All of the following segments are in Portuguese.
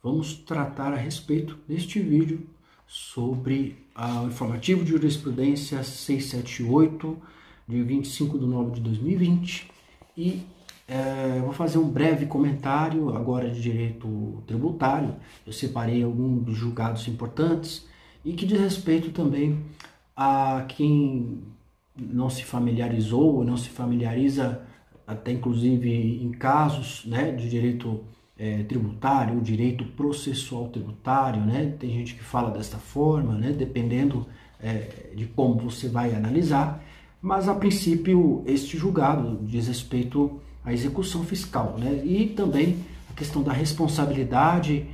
vamos tratar a respeito neste vídeo sobre o informativo de jurisprudência 678 de 25/9/2020 e vou fazer um breve comentário agora de direito tributário. Eu separei alguns dos julgados importantes e que diz respeito também a quem não se familiarizou ou não se familiariza, até inclusive em casos, né, de direito tributário, direito processual tributário, né? Tem gente que fala desta forma, né? Dependendo de como você vai analisar, mas a princípio este julgado diz respeito à execução fiscal, né? E também a questão da responsabilidade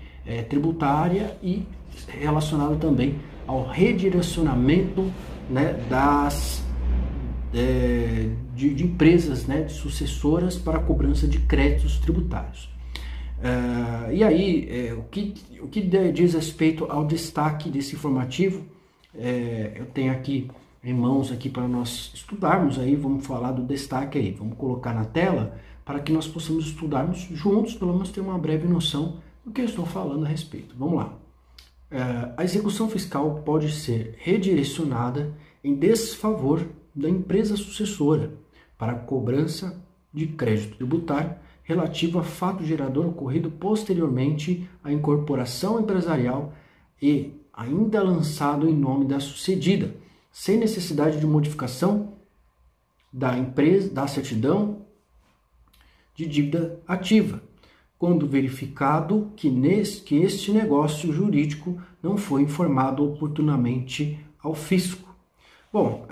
tributária e relacionado também ao redirecionamento, né, de empresas, né, de sucessoras para a cobrança de créditos tributários. E aí, o que diz respeito ao destaque desse informativo, eu tenho aqui em mãos aqui para nós estudarmos, aí vamos falar do destaque aí, vamos colocar na tela para que nós possamos estudarmos juntos, pelo menos ter uma breve noção do que eu estou falando a respeito. Vamos lá. A execução fiscal pode ser redirecionada em desfavor da empresa sucessora para a cobrança de crédito tributário relativo a fato gerador ocorrido posteriormente à incorporação empresarial e ainda lançado em nome da sucedida, sem necessidade de modificação da empresa, da certidão de dívida ativa, quando verificado que este negócio jurídico não foi informado oportunamente ao fisco. Bom,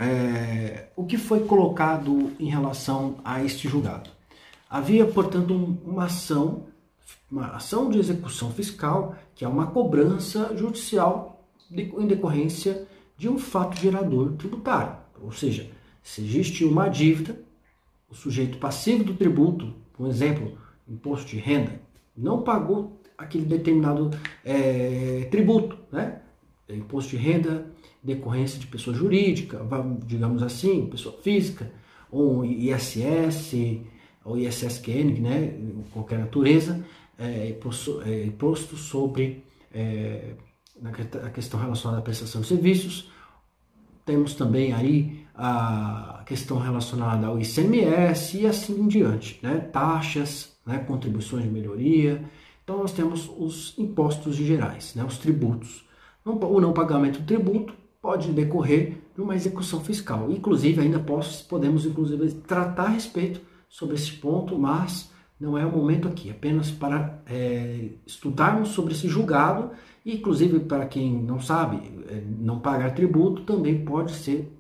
o que foi colocado em relação a este julgado? Havia, portanto, uma ação de execução fiscal, que é uma cobrança judicial em decorrência de um fato gerador tributário. Ou seja, se existe uma dívida, o sujeito passivo do tributo, por exemplo, imposto de renda, não pagou aquele determinado tributo, né? Imposto de renda, decorrência de pessoa jurídica, digamos assim, pessoa física, ou ISS, ou ISSQN, né, qualquer natureza, imposto sobre a questão relacionada à prestação de serviços. Temos também aí a questão relacionada ao ICMS e assim em diante, né, taxas, né, contribuições de melhoria. Então nós temos os impostos gerais, né, os tributos. O não pagamento do tributo pode decorrer de uma execução fiscal. Inclusive, ainda podemos inclusive tratar a respeito sobre esse ponto, mas não é o momento aqui, apenas para estudarmos sobre esse julgado, e inclusive para quem não sabe, não pagar tributo também pode ser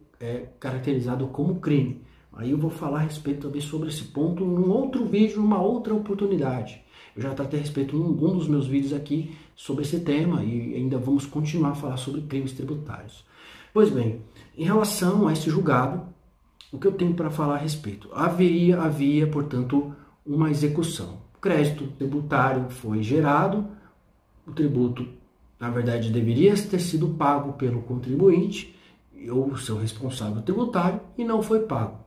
caracterizado como crime. Aí eu vou falar a respeito também sobre esse ponto num outro vídeo, numa outra oportunidade. Eu já tratei a respeito em um dos meus vídeos aqui sobre esse tema e ainda vamos continuar a falar sobre crimes tributários. Pois bem, em relação a esse julgado, o que eu tenho para falar a respeito? Havia, portanto, uma execução. O crédito tributário foi gerado, o tributo, na verdade, deveria ter sido pago pelo contribuinte ou seu responsável tributário e não foi pago.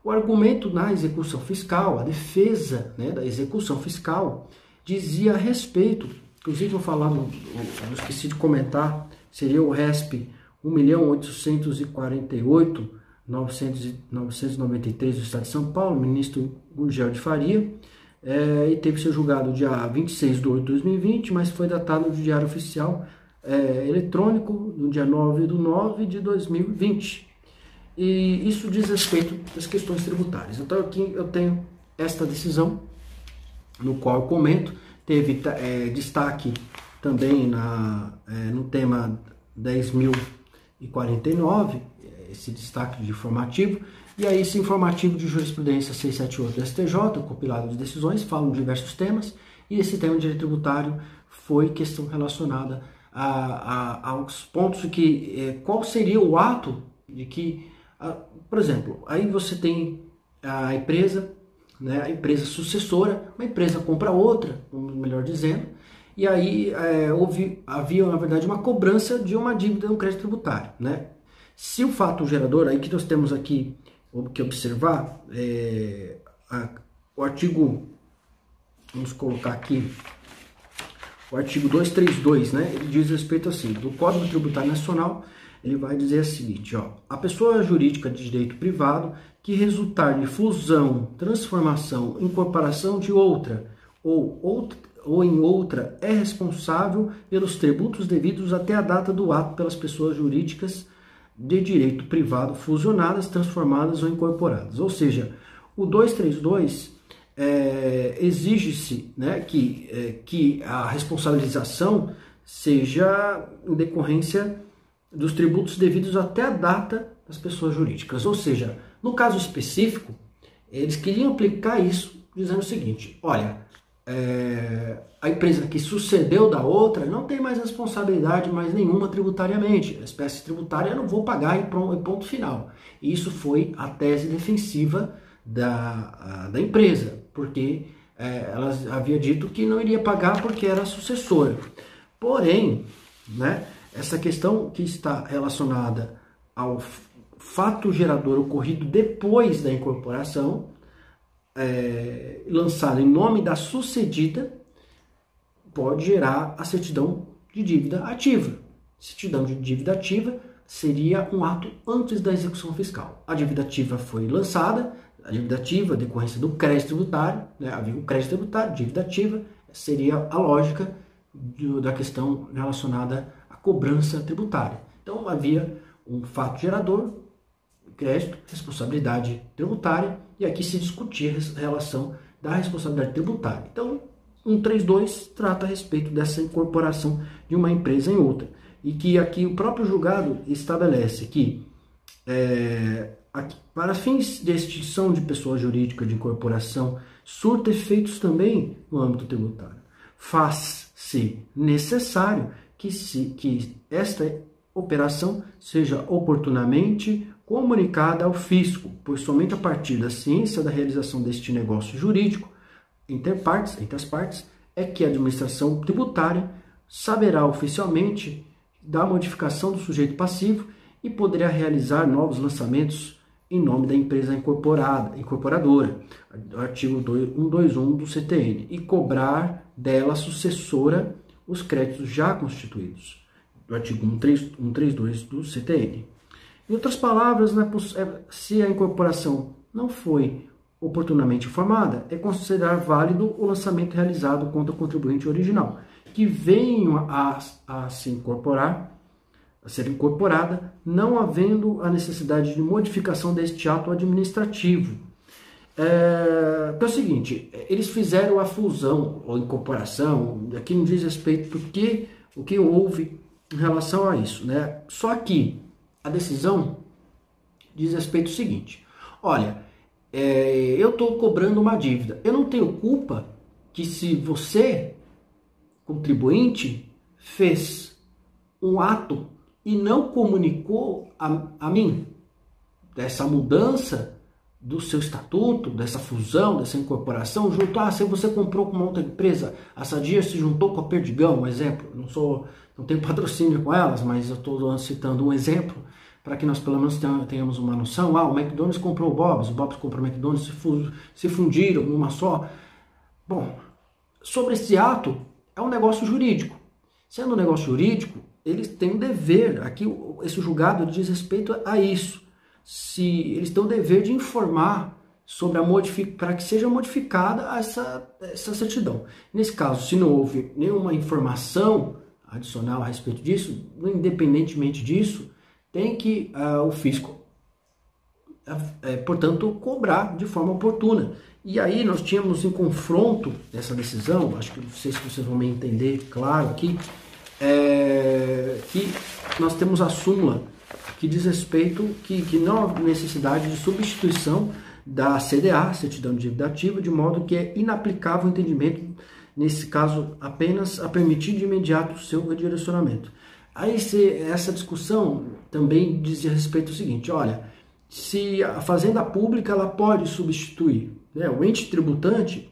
O argumento na execução fiscal, a defesa, né, da execução fiscal, dizia a respeito, inclusive vou falar, eu esqueci de comentar, seria o RESP 1.848.993 do Estado de São Paulo, ministro Gurgel de Faria, e teve seu julgado dia 26/8/2020, mas foi datado no Diário Oficial eletrônico no dia 9/9/2020. E isso diz respeito às questões tributárias. Então aqui eu tenho esta decisão, no qual eu comento, teve destaque também no tema 10.049, esse destaque de informativo, e aí esse informativo de jurisprudência 678 do STJ, o compilado de decisões, falam de diversos temas, e esse tema de direito tributário foi questão relacionada aos pontos que, qual seria o ato de que, por exemplo, aí você tem a empresa, né, a empresa sucessora, uma empresa compra outra, melhor dizendo, e aí havia, na verdade, uma cobrança de uma dívida no crédito tributário, né? Se o fato gerador, aí que nós temos aqui que observar, o artigo, vamos colocar aqui, o artigo 232, né, ele diz respeito assim, do Código Tributário Nacional, ele vai dizer o seguinte, ó, a pessoa jurídica de direito privado que resultar de fusão, transformação, incorporação de outra ou em outra é responsável pelos tributos devidos até a data do ato pelas pessoas jurídicas de direito privado fusionadas, transformadas ou incorporadas. Ou seja, o 232 exige-se, né, que a responsabilização seja em decorrência dos tributos devidos até a data das pessoas jurídicas. Ou seja, no caso específico, eles queriam aplicar isso dizendo o seguinte, olha, a empresa que sucedeu da outra não tem mais responsabilidade mais nenhuma tributariamente. A espécie tributária eu não vou pagar em ponto final. E isso foi a tese defensiva da empresa, porque ela havia dito que não iria pagar porque era sucessora. Porém, né, essa questão que está relacionada ao fato gerador ocorrido depois da incorporação, lançado em nome da sucedida, pode gerar a certidão de dívida ativa. Certidão de dívida ativa seria um ato antes da execução fiscal. A dívida ativa foi lançada, a dívida ativa, a decorrência do crédito tributário, né, havia um crédito tributário, dívida ativa, seria a lógica da questão relacionada à cobrança tributária. Então havia um fato gerador, crédito, responsabilidade tributária, e aqui se discutia a relação da responsabilidade tributária. Então, 132 trata a respeito dessa incorporação de uma empresa em outra. E que aqui o próprio julgado estabelece que, para fins de extinção de pessoa jurídica de incorporação, surta efeitos também no âmbito tributário. Faz-se necessário que esta operação seja oportunamente comunicada ao fisco, pois somente a partir da ciência da realização deste negócio jurídico entre as partes, é que a administração tributária saberá oficialmente da modificação do sujeito passivo e poderá realizar novos lançamentos em nome da empresa incorporadora, artigo 121 do CTN, e cobrar dela sucessora os créditos já constituídos, do artigo 132 do CTN. Em outras palavras, se a incorporação não foi oportunamente informada, é considerar válido o lançamento realizado contra o contribuinte original, que venha a ser incorporada, não havendo a necessidade de modificação deste ato administrativo. Então é o seguinte, eles fizeram a fusão ou incorporação, aqui não diz respeito o que houve em relação a isso, né? Só que a decisão diz respeito ao seguinte, olha, eu estou cobrando uma dívida, eu não tenho culpa que se você, contribuinte, fez um ato e não comunicou a mim dessa mudança do seu estatuto, dessa fusão, dessa incorporação, se você comprou com uma outra empresa, a Sadia se juntou com a Perdigão, um exemplo, não tenho patrocínio com elas, mas eu estou citando um exemplo, para que nós pelo menos tenhamos uma noção. O McDonald's comprou o Bob's comprou o McDonald's, se fundiram numa só. Bom, sobre esse ato, é um negócio jurídico. Sendo um negócio jurídico, eles têm um dever, aqui esse julgado diz respeito a isso. Se eles têm o dever de informar sobre para que seja modificada essa certidão. Nesse caso, se não houve nenhuma informação adicional a respeito disso, independentemente disso, tem que o fisco, portanto, cobrar de forma oportuna. E aí nós tínhamos em confronto dessa decisão, acho que não sei se vocês vão me entender, claro, aqui, que nós temos a súmula que diz respeito que não há necessidade de substituição da CDA, certidão de dívida ativa, de modo que é inaplicável o entendimento, nesse caso, apenas a permitir de imediato o seu redirecionamento. Aí essa discussão também dizia respeito ao seguinte, olha, se a fazenda pública ela pode substituir, né, o ente tributante,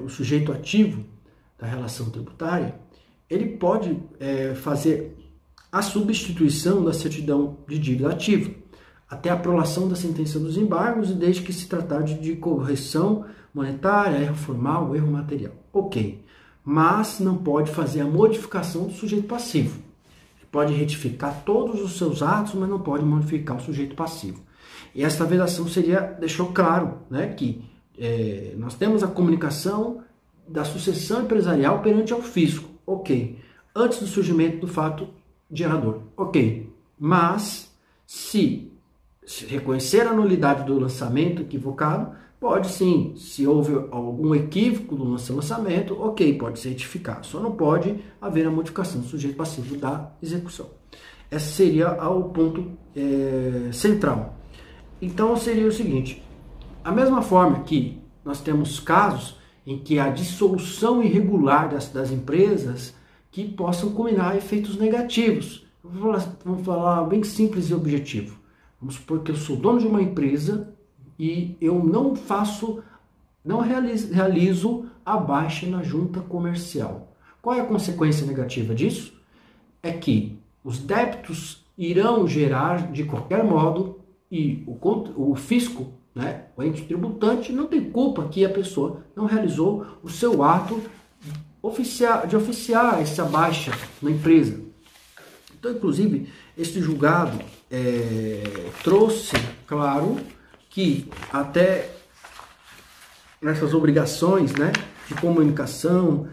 o sujeito ativo da relação tributária, ele pode fazer a substituição da certidão de dívida ativa, até a aprovação da sentença dos embargos e desde que se tratar de correção monetária, erro formal, erro material. Ok. mas não pode fazer a modificação do sujeito passivo. Ele pode retificar todos os seus atos, mas não pode modificar o sujeito passivo. E essa vedação deixou claro, né, que nós temos a comunicação da sucessão empresarial perante ao fisco, ok, antes do surgimento do fato gerador, ok, mas se reconhecer a nulidade do lançamento equivocado, pode sim, se houve algum equívoco no lançamento, ok, pode ser retificado, só não pode haver a modificação do sujeito passivo da execução. Esse seria o ponto central. Então seria o seguinte, a mesma forma que nós temos casos em que a dissolução irregular das empresas que possam culminar efeitos negativos. Vamos falar bem simples e objetivo. Vamos supor que eu sou dono de uma empresa e eu não realizo a baixa na junta comercial. Qual é a consequência negativa disso? É que os débitos irão gerar de qualquer modo e o fisco, né, o ente tributante, não tem culpa que a pessoa não realizou o seu ato de oficiar essa baixa na empresa. Então, inclusive, este julgado trouxe, claro, que até nessas obrigações, né, de comunicação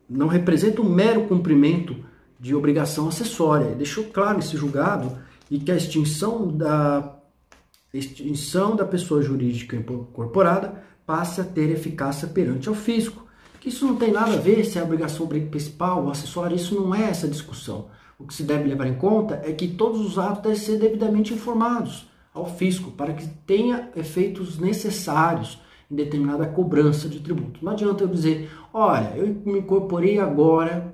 não representa um mero cumprimento de obrigação acessória. Deixou claro esse julgado e que a extinção da pessoa jurídica incorporada passe a ter eficácia perante ao fisco. Que isso não tem nada a ver se é a obrigação principal ou acessória, isso não é essa discussão. O que se deve levar em conta é que todos os atos devem ser devidamente informados ao fisco para que tenha efeitos necessários em determinada cobrança de tributo. Não adianta eu dizer, olha, eu me incorporei agora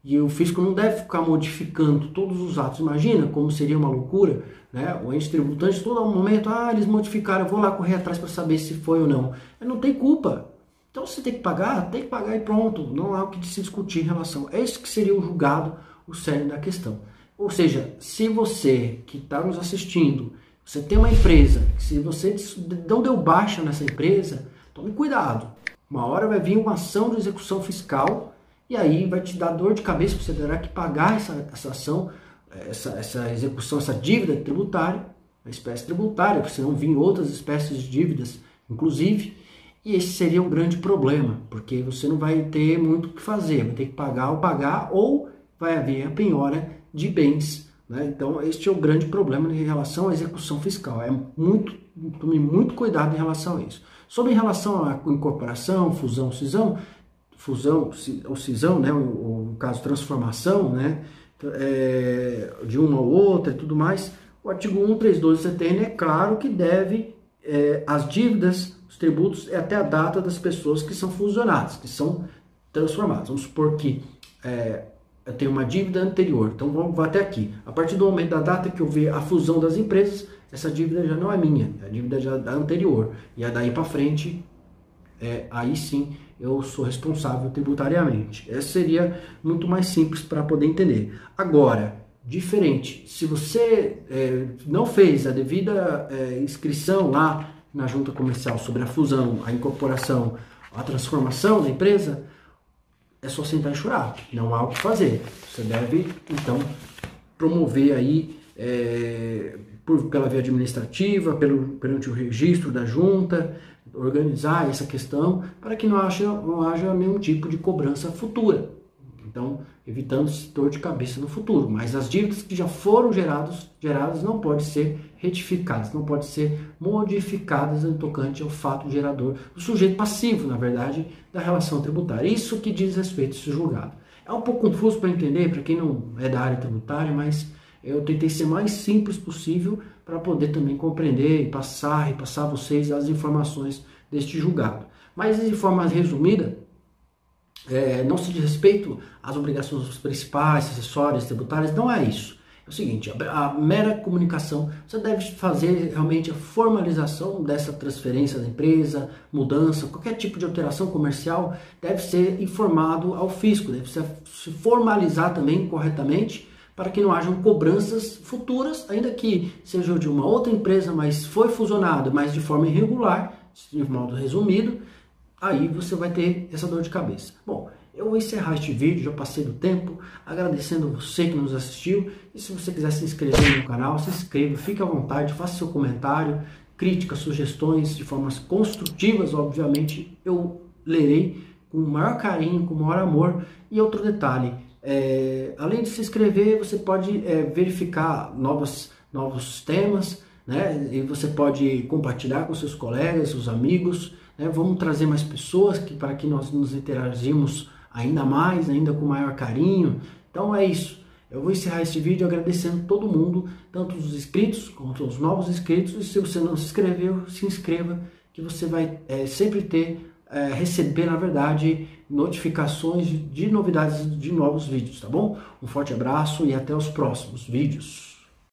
e o fisco não deve ficar modificando todos os atos. Imagina como seria uma loucura, né? O ente tributante, todo momento, eles modificaram, eu vou lá correr atrás para saber se foi ou não. Não tem culpa. Então você tem que pagar e pronto. Não há o que se discutir em relação. É isso que seria o julgado, o cerne da questão. Ou seja, se você que está nos assistindo, você tem uma empresa, se você não deu baixa nessa empresa, tome cuidado. Uma hora vai vir uma ação de execução fiscal e aí vai te dar dor de cabeça, você terá que pagar essa ação, essa execução, essa dívida tributária, a espécie tributária, porque senão vir outras espécies de dívidas, inclusive, e esse seria um grande problema, porque você não vai ter muito o que fazer, vai ter que pagar ou vai haver a penhora de bens, né? Então este é o grande problema em relação à execução fiscal, tome muito cuidado em relação a isso. Sobre em relação à incorporação, fusão, cisão, né, ou no caso transformação, né, de uma ou outra e tudo mais, o artigo 132 do CTN é claro que deve as dívidas, os tributos, até a data das pessoas que são fusionadas, que são transformadas. Vamos supor que eu tenho uma dívida anterior, então vamos até aqui. A partir do momento da data que eu ver a fusão das empresas, essa dívida já não é minha, a dívida já é anterior. E daí para frente, aí sim eu sou responsável tributariamente. Essa seria muito mais simples para poder entender. Agora, diferente, se você não fez a devida inscrição lá na junta comercial sobre a fusão, a incorporação, a transformação da empresa, é só sentar e chorar, não há o que fazer. Você deve, então, promover aí, pela via administrativa, perante o registro da junta, organizar essa questão para que não haja nenhum tipo de cobrança futura. Então, evitando dor de cabeça no futuro. Mas as dívidas que já foram geradas não podem ser retificadas, não podem ser modificadas no tocante ao fato gerador, o sujeito passivo, na verdade, da relação tributária. Isso que diz respeito a esse julgado. É um pouco confuso para entender, para quem não é da área tributária, mas eu tentei ser mais simples possível para poder também compreender e passar a vocês as informações deste julgado. Mas de forma resumida, não se diz respeito às obrigações principais, acessórias, tributárias, não é isso. É o seguinte, a mera comunicação, você deve fazer realmente a formalização dessa transferência da empresa, mudança, qualquer tipo de alteração comercial deve ser informado ao fisco, deve se formalizar também corretamente para que não hajam cobranças futuras, ainda que seja de uma outra empresa, mas foi fusionado, mas de forma irregular, de modo resumido, aí você vai ter essa dor de cabeça. Bom, eu vou encerrar este vídeo, já passei do tempo, agradecendo você que nos assistiu, e se você quiser se inscrever no canal, se inscreva, fique à vontade, faça seu comentário, críticas, sugestões de formas construtivas, obviamente eu lerei com o maior carinho, com o maior amor. E outro detalhe, além de se inscrever, você pode verificar novos temas, né? E você pode compartilhar com seus colegas, seus amigos, né? Vamos trazer mais pessoas para que nós nos interagimos ainda mais, ainda com maior carinho. Então é isso. Eu vou encerrar este vídeo agradecendo todo mundo, tanto os inscritos quanto os novos inscritos. E se você não se inscreveu, se inscreva, que você vai sempre receber, na verdade, notificações de novidades de novos vídeos, tá bom? Um forte abraço e até os próximos vídeos.